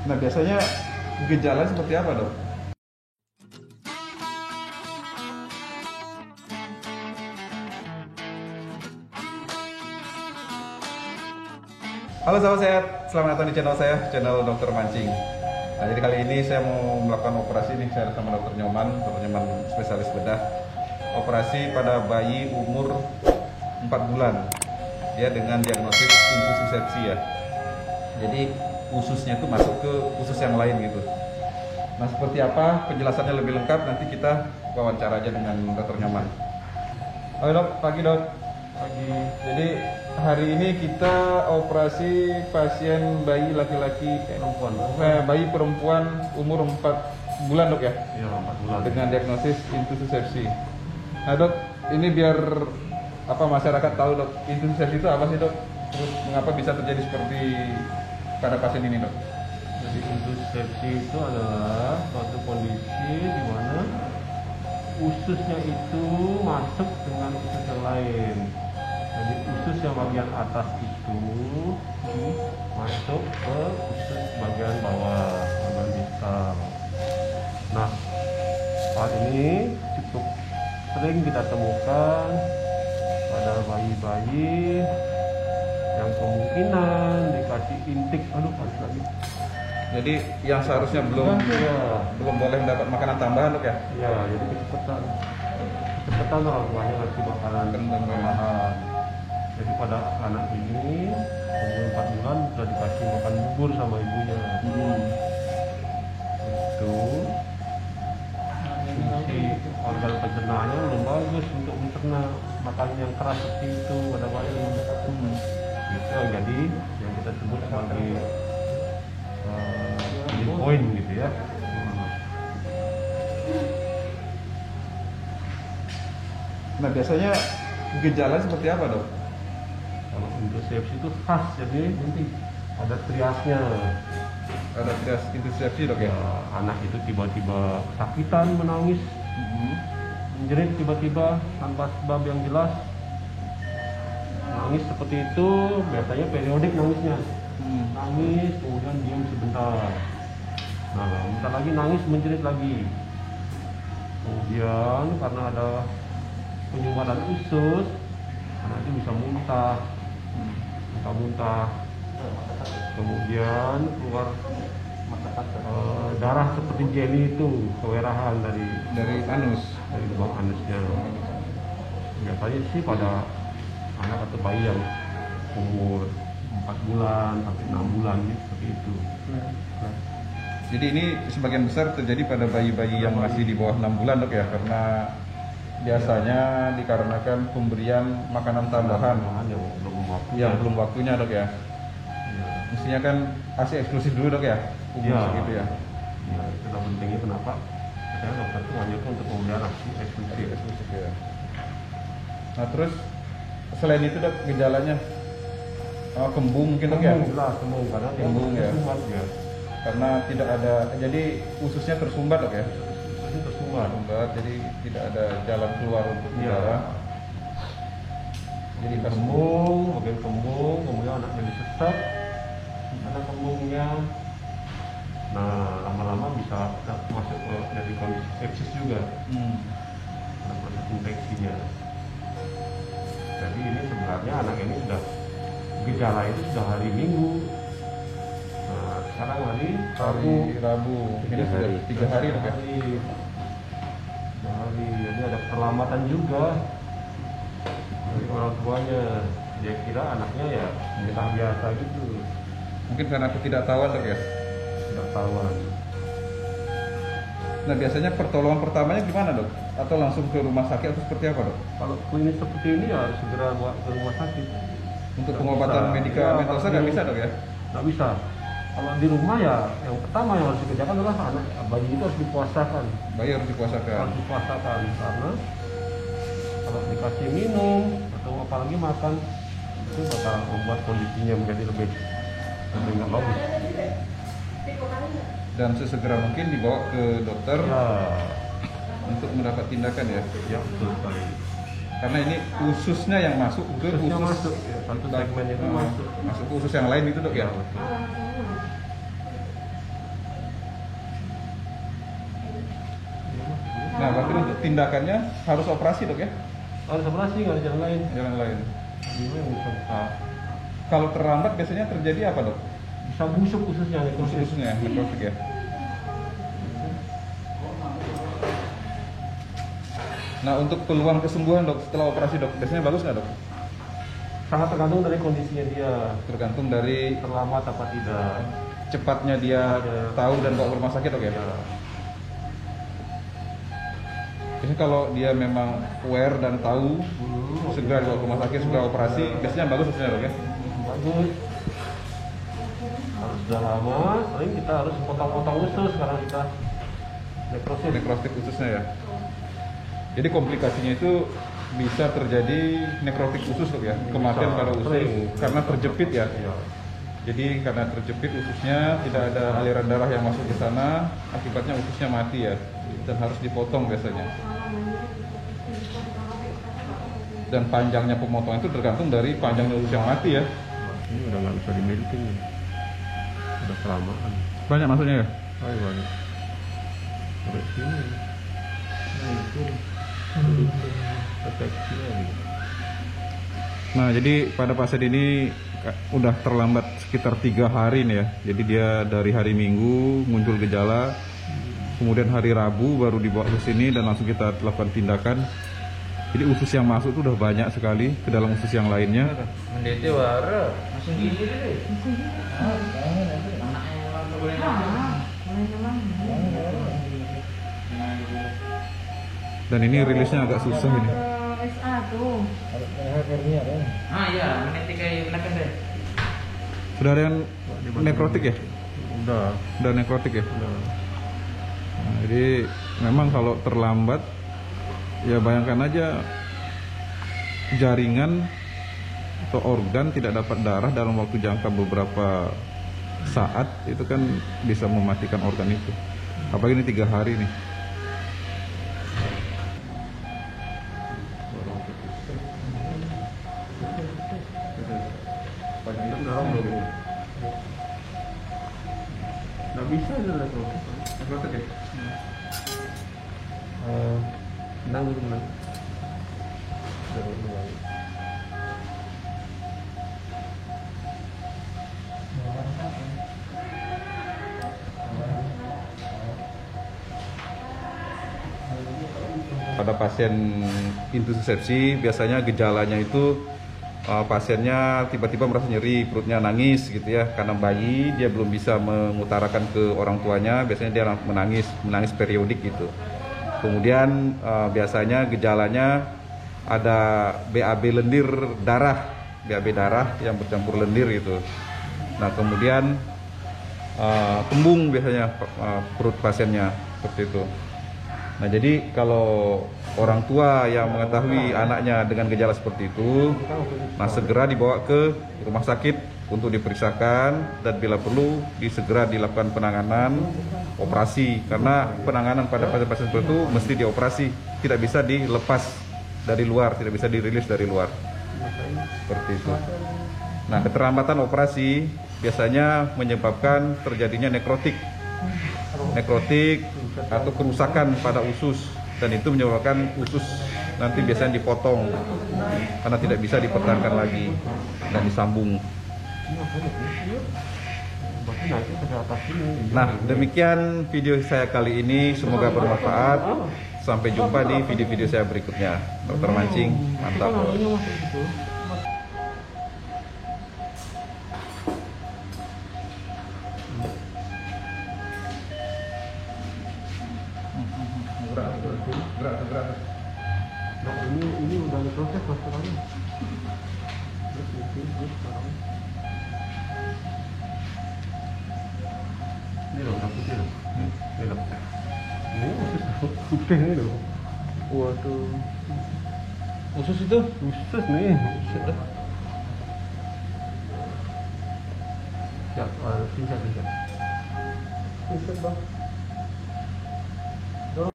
Nah, biasanya gejala seperti apa, Dok? Halo sahabat sehat, selamat datang di channel saya, channel Dokter Mancing. Nah, jadi kali ini saya mau melakukan operasi nih, saya sama Dokter Nyoman spesialis bedah. Operasi pada bayi umur 4 bulan. Dia dengan diagnosis intussusepsi ya. Jadi ususnya itu masuk ke usus yang lain gitu. Nah, seperti apa penjelasannya lebih lengkap nanti kita wawancara aja dengan Dokter Nyoman. Halo Dok, pagi Dok. Pagi. Jadi hari ini kita operasi pasien bayi laki-laki bayi perempuan umur 4 bulan Dok ya? Iya, 4 bulan. Dengan diagnosis intussusepsi. Nah Dok, ini biar masyarakat tahu Dok, intussusepsi itu apa sih Dok? Terus mengapa bisa terjadi seperti pada pasien ini Dok? Jadi intussusepsi itu adalah suatu kondisi di mana ususnya itu masuk dengan usus yang lain. Jadi usus yang bagian atas itu masuk ke usus bagian bawah, bagian distal. Nah, hal ini cukup sering kita temukan pada bayi-bayi yang kemungkinan dikasih intik. Lagi. Jadi yang seharusnya belum boleh mendapat makanan tambahan Dok ya? Ya, jadi kecepatan orang tuanya ngasih makanan tambahan. Jadi pada anak ini umur 4 bulan sudah dikasih makan bubur sama ibunya. Itu fungsi organ pencernaannya belum bagus untuk mencerna makanan yang keras seperti itu pada bayi. Itu jadi yang kita sebut sebagai poin gitu ya. Nah, biasanya gejala seperti apa Dok? Kalau intussusepsi itu khas, jadi ada triasnya. Ada trias intussusepsi Dok ya? Anak itu tiba-tiba kesakitan, menangis, menjerit tiba-tiba tanpa sebab yang jelas. Nangis seperti itu biasanya periodik nangisnya. Nangis kemudian diam sebentar. Nah, bentar lagi nangis, menjerit lagi. Kemudian karena ada penyumbatan usus, anak itu bisa muntah. Kemudian keluar darah seperti jeli itu, kewerahan dari lubang anusnya. Biasanya sih pada anak atau bayi yang umur 4 bulan sampai 6 bulan gitu, seperti itu. Jadi ini sebagian besar terjadi pada bayi-bayi yang masih di bawah 6 bulan Dok ya? Karena biasanya dikarenakan pemberian makanan tambahan yang belum waktunya Dok ya? Mestinya kan ASI eksklusif dulu Dok ya? Gitu ya? Ya, itu pentingnya kenapa saya dokter itu menganjurkan untuk pemberian ASI eksklusif ya. Nah terus selain itu Dok, gejalanya kembung mungkin Dok ya? Jelas kembung, karena kembung ya? Ya. Karena tidak ada, jadi ususnya tersumbat Dok ya? Ususnya tersumbat, jadi tidak ada jalan keluar untuk udara. Jadi kembung, bagian kembung, kemudian anaknya disesat karena kembungnya. Nah, lama-lama bisa masuk ke jadi kondisi sepsis juga. Karena infeksinya. Jadi ini sebenarnya anak ini sudah gejala itu sudah hari Minggu. Nah, sekarang hari Rabu. Ini sudah 3 hari Dok ya? 3 hari. Jadi ada perlambatan juga dari orang tuanya. Dia kira anaknya ya getah biasa gitu. Mungkin karena ketidaktahuan Dok ya? Ketidaktahuan. Nah biasanya pertolongan pertamanya gimana Dok? Atau langsung ke rumah sakit atau seperti apa Dok? Kalau klinis seperti ini ya harus segera bawa ke rumah sakit. Untuk pengobatan medikamentosa nggak bisa Dok ya? Nggak bisa. Kalau di rumah ya yang pertama yang harus dikerjakan adalah anak bayi itu harus dipuasakan. Bayi harus dipuasakan. Harus dipuasakan karena kalau dikasih minum atau apalagi makan itu bakal membuat kondisinya menjadi lebih nggak bagus. Dan sesegera mungkin dibawa ke dokter Ya, untuk mendapat tindakan ya. ya betul sekali. Karena ini ususnya yang masuk ke Ususnya usus masuk, ya, satu segmen itu masuk. masuk ke usus yang lain itu Dok ya. Betul. Nah, berarti untuk tindakannya harus operasi dok ya? Harus operasi, nggak ada jalan lain. Jalan lain. Ini bisa Kalau terlambat biasanya terjadi apa dok? bisa busuk ususnya, Ususnya nekrotik ya. Nah, untuk peluang kesembuhan dok setelah operasi dok, biasanya bagus nggak dok? Sangat tergantung dari kondisinya dia, Tergantung dari terlambat apa tidak. cepatnya dia tahu dan bawa ke rumah sakit dok ya. Ya. Biasanya kalau dia memang aware dan tahu, segera dibawa ke rumah sakit, segera operasi, biasanya bagus hasilnya dok ya. Bagus. Kalau sudah lama, sering kita harus potong-potong usus karena kita nekrosis. Nekrotik ususnya ya. Jadi komplikasinya itu bisa terjadi nekrotik usus dok ya, kematian pada usus karena terjepit ya. Iya. Jadi karena terjepit ususnya, tidak ada aliran darah yang masuk ke sana, akibatnya ususnya mati ya, dan harus dipotong biasanya. Dan panjangnya pemotongan itu tergantung dari panjangnya usus yang mati ya. Ini udah nggak bisa dimiliki nih. Udah kelamaan. Banyak maksudnya ya? Ayo banyak. Sampai sini. Nah itu. Deteksi lagi. Nah, jadi pada pasien ini udah terlambat sekitar 3 hari nih ya. Jadi dia dari hari Minggu muncul gejala, kemudian hari Rabu baru dibawa ke sini dan langsung kita lakukan tindakan. Jadi usus yang masuk itu udah banyak sekali ke dalam usus yang lainnya. Mendete wara, langsung gini deh. Dan ini rilisnya agak susah ini. SA tuh. Ah iya, meniti kayak menekan deh. Sudah ada yang nekrotik ya? Udah. Udah nekrotik ya? Udah. Nah, jadi memang kalau terlambat, ya bayangkan aja jaringan atau organ tidak dapat darah dalam waktu jangka beberapa saat, itu kan bisa mematikan organ itu. Apalagi ini 3 hari nih. Nggak bisa itu Nekrotik ya? Tenang dulu, tenang. Pada pasien intussusepsi biasanya gejalanya itu pasiennya tiba-tiba merasa nyeri, perutnya nangis gitu ya, karena bayi dia belum bisa mengutarakan ke orang tuanya, biasanya dia menangis periodik gitu. Kemudian biasanya gejalanya ada BAB lendir darah, BAB darah yang bercampur lendir gitu. Nah kemudian kembung biasanya perut pasiennya seperti itu. Nah jadi kalau orang tua yang mengetahui anaknya dengan gejala seperti itu, nah segera dibawa ke rumah sakit untuk diperiksakan dan bila perlu segera dilakukan penanganan operasi, karena penanganan pada pasien-pasien seperti itu mesti dioperasi, tidak bisa dilepas dari luar, tidak bisa dirilis dari luar seperti itu. Nah keterlambatan operasi biasanya menyebabkan terjadinya nekrotik atau kerusakan pada usus, dan itu menyebabkan usus nanti biasanya dipotong karena tidak bisa dipertahankan lagi dan disambung. Nah demikian video saya kali ini, semoga bermanfaat. Sampai jumpa di video-video saya berikutnya. Dr. Mancing, mantap. Gerak. Nah, ini udah diproses mas sekarang. Ini loh, putih loh. Ini loh. Ini usus putih ini loh. Waduh. Usus itu? Usus nih. Ya, pincat. Pincat bang.